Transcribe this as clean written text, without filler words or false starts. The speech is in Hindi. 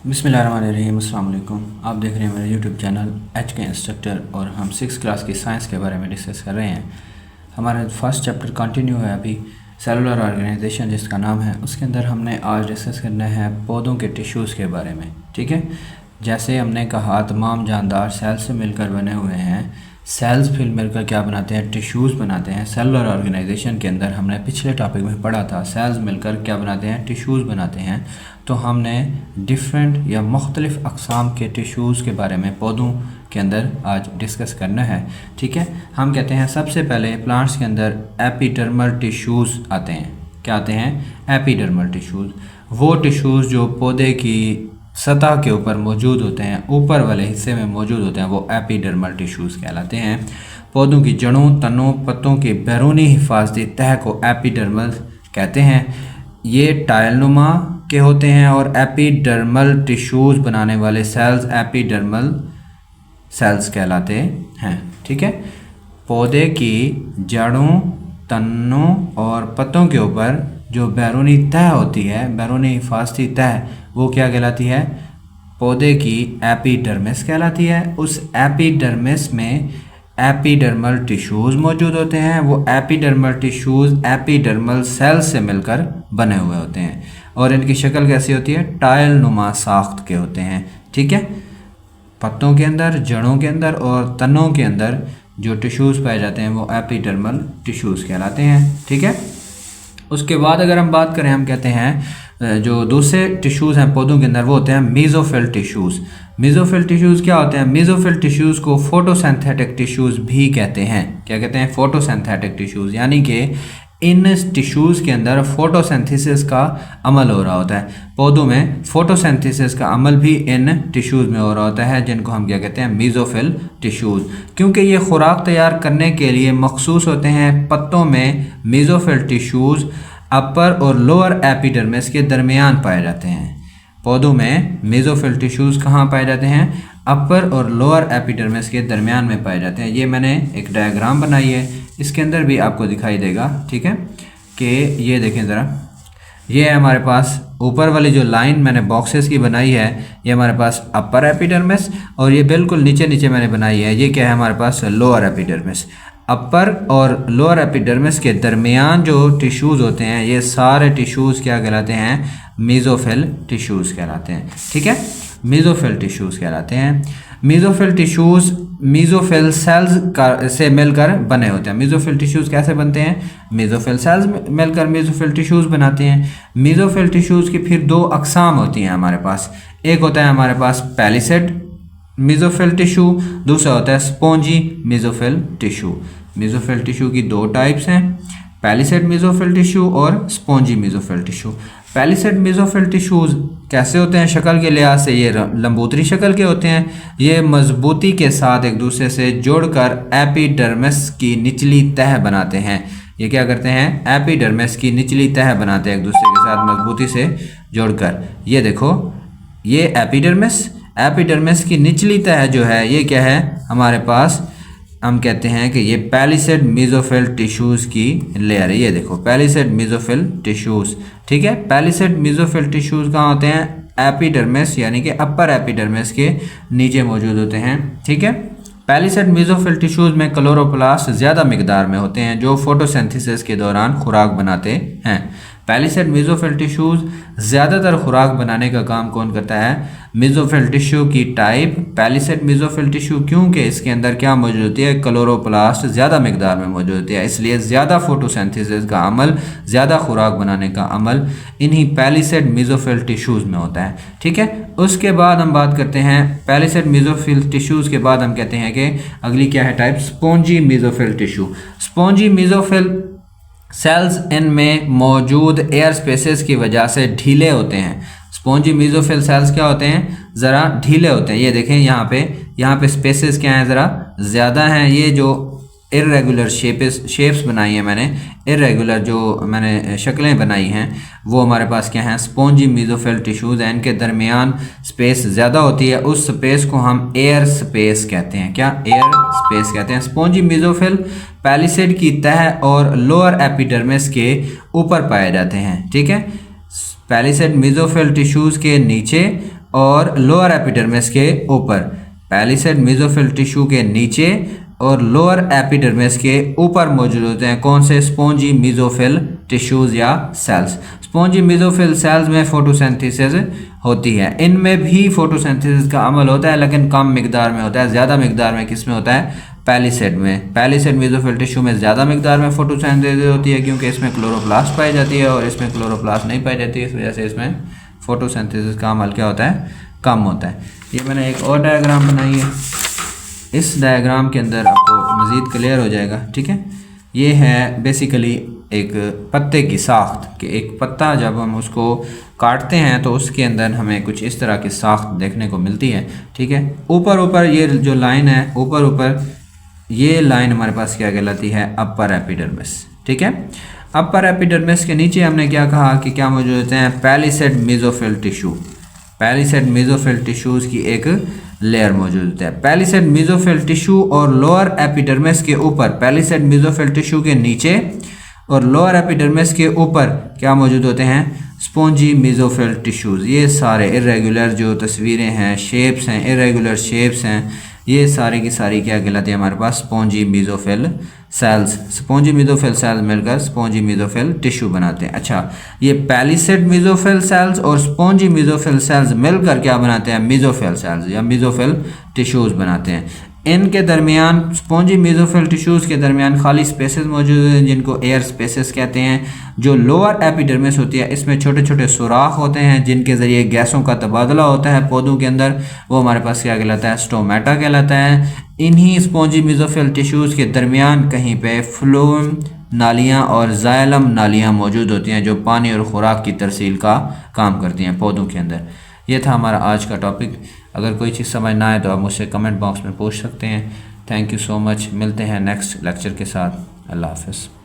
बिस्मिल्लाहिर्रहमानिर्रहीम। अस्सलाम वालेकुम। आप देख रहे हैं मेरा यूट्यूब चैनल एच के इंस्ट्रक्टर और हम 6 क्लास की साइंस के बारे में डिस्कस कर रहे हैं। हमारा फर्स्ट चैप्टर कंटिन्यू है अभी सेलुलर ऑर्गेनाइजेशन जिसका नाम है। उसके अंदर हमने आज डिस्कस करना है पौधों के टिश्यूज़ के बारे में। ठीक है, जैसे हमने कहा तमाम जानदार सेल से मिलकर बने हुए हैं। सेल्स फिर मिलकर क्या बनाते हैं? टिश्यूज़ बनाते हैं। सेलुलर ऑर्गेनाइजेशन के अंदर हमने पिछले टॉपिक में पढ़ा था सेल्स मिलकर क्या बनाते हैं? टिश्यूज़ बनाते हैं। तो हमने डिफरेंट या मुख्तलिफ़ अक़साम के टिश्यूज़ के बारे में पौधों के अंदर आज डिस्कस करना है। ठीक है, हम कहते हैं सबसे पहले प्लांट्स के अंदर एपिडर्मल टिश्यूज़ आते हैं। क्या आते हैं? Epidermal tissues. वो टिश्यूज़ जो पौधे की सतह के ऊपर मौजूद होते हैं, ऊपर वाले हिस्से में मौजूद होते हैं, वो एपिडर्मल टिश्यूज़ कहलाते हैं। पौधों की जड़ों, तनों, पत्तों की बैरूनी हिफाजती तह को एपिडर्मल कहते हैं। ये टाइलनुमा के होते हैं और एपिडर्मल टिश्यूज़ बनाने वाले सेल्स एपिडर्मल सेल्स कहलाते हैं। ठीक है, पौधे की जड़ों, तनों और पत्तों के ऊपर जो बैरूनी तह होती है, बैरूनी हिफाजती तह, वो क्या कहलाती है? पौधे की एपिडर्मिस कहलाती है। उस एपिडर्मिस में एपिडर्मल टिश्यूज़ मौजूद होते हैं। वो एपिडर्मल टिश्यूज़ एपिडर्मल सेल्स से मिलकर बने हुए होते हैं और इनकी शक्ल कैसी होती है? टायल नुमा साख्त के होते हैं। ठीक है, पत्तों के अंदर, जड़ों के अंदर और तनों के अंदर जो टिश्यूज़ पाए जाते हैं वो एपिडर्मल टिश्यूज़ कहलाते हैं। ठीक है, उसके बाद अगर हम बात करें, हम कहते हैं जो दूसरे टिश्यूज़ हैं पौधों के अंदर वो होते हैं मेसोफिल टिश्यूज़। मेसोफिल टिश्यूज़ क्या होते हैं? मेसोफिल टिश्यूज़ को फोटोसिंथेटिक टिश्यूज़ भी कहते हैं। क्या कहते हैं? Photosynthetic tissues. यानी कि इन टिश्यूज़ के अंदर फोटोसिंथेसिस का अमल हो रहा होता है। पौधों में फोटोसिंथेसिस का अमल भी इन टिश्यूज़ में हो रहा होता है, जिनको हम क्या कहते हैं? Mesophyll tissues. क्योंकि ये खुराक तैयार करने के लिए मखसूस होते हैं, पत्तों में मेसोफिल टिश्यूज़ अपर और लोअर एपिडर्मिस के दरमियान पाए जाते हैं। पौधों में मेसोफिल टिश्यूज़ कहाँ पाए जाते हैं? अपर और लोअर एपिडर्मिस के दरमियान में पाए जाते हैं। ये मैंने एक डायग्राम बनाई है, इसके अंदर भी आपको दिखाई देगा। ठीक है, कि ये देखें ज़रा, ये है हमारे पास ऊपर वाली जो लाइन मैंने बॉक्सेस की बनाई है, ये हमारे पास अपर एपिडर्मिस, और ये बिल्कुल नीचे नीचे मैंने बनाई है, ये क्या है हमारे पास? Lower epidermis. अपर और लोअर एपिडर्मिस के दरमियान जो टिश्यूज़ होते हैं, ये सारे टिश्यूज़ क्या कहलाते हैं? मेसोफिल टिश्यूज़ कहलाते हैं। ठीक है, मेसोफिल टिश्यूज़ कहलाते हैं। मेसोफिल टिश्यूज़ मेसोफिल सेल्स का से मिलकर बने होते हैं। मेसोफिल टिश्यूज़ कैसे बनते हैं? मेसोफिल सेल्स मिलकर मेसोफिल टिश्यूज़ बनाते हैं। मेसोफिल टिश्यूज़ की फिर दो अक़साम होती हैं हमारे पास। एक होता है हमारे पास पैलिसेड मेसोफिल टिश्यू, दूसरा होता है spongy mesophyll tissue. Mesophyll tissue की दो टाइप्स हैं, पैलिसेड मेसोफिल टिश्यू और spongy mesophyll tissue. Palisade mesophyll tissues कैसे होते हैं? शक्ल के लिहाज से ये लंबूतरी शक्ल के होते हैं। ये मजबूती के साथ एक दूसरे से जोड़कर एपिडर्मिस की निचली तह बनाते हैं। ये क्या करते हैं? एपिडर्मिस की निचली तह बनाते हैं एक दूसरे के साथ मजबूती से जोड़कर। ये देखो, ये एपिडर्मिस की निचली तह जो है, ये क्या है हमारे पास? हम कहते हैं कि ये पैलिसेड मेसोफिल टिश्यूज़ की लेयर है। ये देखो, पैलिसेड मेसोफिल टिश्यूज़। ठीक है, पैलिसेड मेसोफिल टिश्यूज़ कहाँ होते हैं? एपिडर्मिस यानी कि अपर एपिडर्मिस के नीचे मौजूद होते हैं। ठीक है, पैलिसेड मेसोफिल टिश्यूज़ में क्लोरोप्लास्ट ज़्यादा मिकदार में होते हैं जो फोटोसिंथेसिस के दौरान खुराक बनाते हैं। पैलिसेड मेसोफिल टिश्यूज़ ज़्यादातर खुराक बनाने का काम कौन करता है? मेसोफिल टिश्यू की टाइप पैलिसेड मेसोफिल टिश्यू, क्योंकि इसके अंदर क्या मौजूद होती है? क्लोरोप्लास्ट ज़्यादा मिकदार में मौजूद होती है, इसलिए ज़्यादा फोटोसिंथेसिस का अमल, ज़्यादा खुराक बनाने का अमल इन्हीं पैलिसेड मेसोफिल टिश्यूज़ में होता है। ठीक है, उसके बाद हम बात करते हैं पैलिसेड मेसोफिल टिश्यूज़ के बाद हम कहते हैं कि अगली क्या है type? Spongy mesophyll tissue. Spongy mesophyll sales इनमें मौजूद एयर स्पेसेस की वजह से ढीले होते हैं। स्पॉन्जी मेसोफिल सेल्स क्या होते हैं? ज़रा ढीले होते हैं। ये देखें, यहाँ पे स्पेसेस क्या हैं? ज़रा ज़्यादा हैं। ये जो इर्रेगुलर शेप्स बनाई हैं मैंने, इर्रेगुलर जो मैंने शक्लें बनाई हैं, वो हमारे पास क्या हैं? स्पॉन्जी मेसोफिल टिश्यूज़ हैं। इनके दरमियान स्पेस ज़्यादा होती है, उस स्पेस को हम एयर स्पेस कहते हैं। क्या? एयर स्पेस कहते हैं। स्पॉन्जी मेसोफिल पैलिसेड की तह और लोअर एपिडर्मिस के ऊपर पाए जाते हैं। ठीक है, पैलिसेड मेसोफिल टिश्यूज़ के नीचे और लोअर एपिडर्मिस के ऊपर, पैलिसेड मेसोफिल टिश्यू के नीचे और लोअर एपिडर्मिस के ऊपर मौजूद होते हैं कौन से? स्पॉन्जी मेसोफिल टिश्यूज या सेल्स। स्पॉन्जी मेसोफिल सेल्स में फोटोसिंथेसिस होती है, इनमें भी फोटोसिंथेसिस का अमल होता है लेकिन कम मिकदार में होता है। ज़्यादा मिकदार में किस में होता है? पैलिसेड में। पैलिसेड मेसोफिल टिश्यू में ज़्यादा मिकदार में फोटोसिंथेसिस होती है क्योंकि इसमें क्लोरोप्लास्ट पाई जाती है और इसमें क्लोरोप्लास्ट नहीं पाई जाती है, इस वजह से इसमें फोटोसिंथेसिस का अमल क्या होता है? कम होता है। ये मैंने एक और डायग्राम बनाई है, इस डायग्राम के अंदर आपको मज़ीद क्लियर हो जाएगा। ठीक है, ये है बेसिकली एक पत्ते की साख्त कि एक पत्ता जब हम उसको काटते हैं तो उसके अंदर हमें कुछ इस तरह की साख्त देखने को मिलती है। ठीक है, ऊपर ये जो लाइन है ऊपर ये लाइन हमारे पास क्या कहलाती है? Upper epidermis. ठीक है, अपर एपिडर्मिस के नीचे हमने क्या कहा कि क्या मौजूद होते हैं? Palisade mesophyll tissue. Palisade mesophyll tissues की एक लेयर मौजूद होता है। पैलिसेड मेसोफिल टिश्यू और लोअर एपिडर्मिस के ऊपर, पैलिसेड मेसोफिल टिश्यू के नीचे और लोअर एपिडर्मिस के ऊपर क्या मौजूद होते हैं? Spongy mesophyll tissues. ये सारे इरेगुलर जो तस्वीरें हैं, शेप्स हैं, इरेगुलर शेप्स हैं, ये सारी की सारी क्या कहलाती है हमारे पास? Spongy mesophyll cells. Spongy mesophyll cells मिलकर स्पॉन्जी मेसोफिल टिश्यू बनाते हैं। अच्छा, ये पैलिसेड मेसोफिल सेल्स और स्पॉन्जी मेसोफिल सेल्स मिलकर क्या बनाते हैं? मेसोफिल सेल्स या मेसोफिल टिश्यूज बनाते हैं। इनके दरमियान, स्पॉन्जी मेसोफिल टिश्यूज के दरमियान खाली स्पेसेस मौजूद हैं जिनको एयर स्पेसेस कहते हैं। जो लोअर एपिडर्मिस होती है इसमें छोटे छोटे सुराख होते हैं जिनके ज़रिए गैसों का तबादला होता है पौधों के अंदर, वो हमारे पास क्या कहलाता है? स्टोमेटा कहलाता है। इन्हीं स्पॉन्जी मेसोफिल टिश्यूज़ के दरमियान कहीं पे फ्लोएम नालियाँ और जाइलम नालियाँ मौजूद होती हैं जो पानी और खुराक की तरसील का काम करती हैं पौधों के अंदर। ये था हमारा आज का टॉपिक। अगर कोई चीज़ समझ ना आए तो आप मुझसे कमेंट बॉक्स में पूछ सकते हैं। Thank you so much. मिलते हैं नेक्स्ट लेक्चर के साथ। अल्लाह हाफ़िज़।